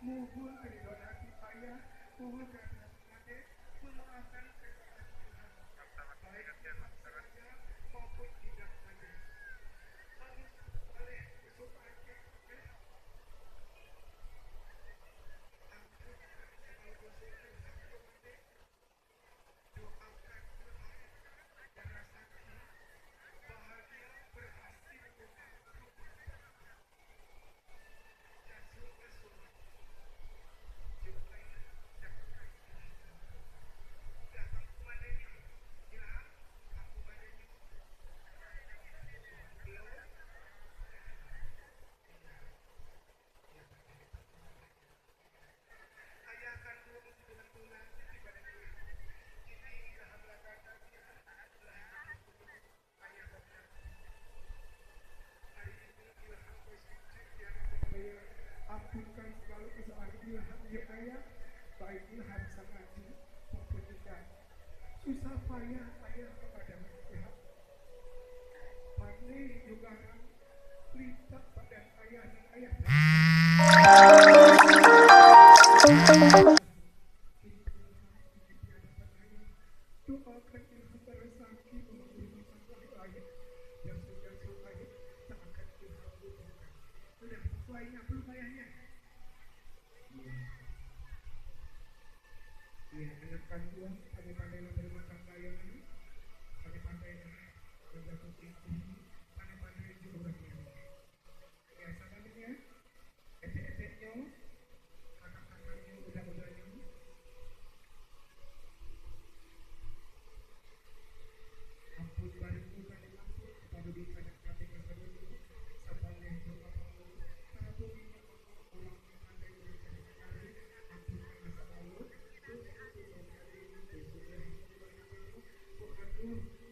Mohon ridho hati saya, mohon karena Ade memaafkan kesalahan Tuhan, baik Tuhan saja maupun tidak Ade. Harus boleh besok Ade, ampun segala dosa Tuhan Ade, doakan Tuhan darah sakit, bahagia berhasil Tuhan, jatuh ke surga. Ampunkan segala kesalahan Ilham ya ayah, baik Ilham sang Adi maupun juga susah payah ayah kepada Ilham. Pandai juga lipat badan ayah dan ayah. Doakan Ilham bersaki menghubungi masalah lain yang sudah selesai tak akan Ilham butuhkan. Sudah sesuainya belum ayahnya? Iya, dengarkan Tuhan, pandai-pandailah berumah tangga yang ini, pandai-pandailah menjatuh tinggi, pandai-pandai juga orang ini. Ya, sabarnya, etek-eteknya, kakak-kakaknya, udah-udahnya. Ampun bariku kami ampun, kepada duka dan kami keseluruh, sampai doa kamu, para tuminya ulang pandai berencana sekali, ampunkan masa lalu, dosa-dosa kami, dosa yang Tuhan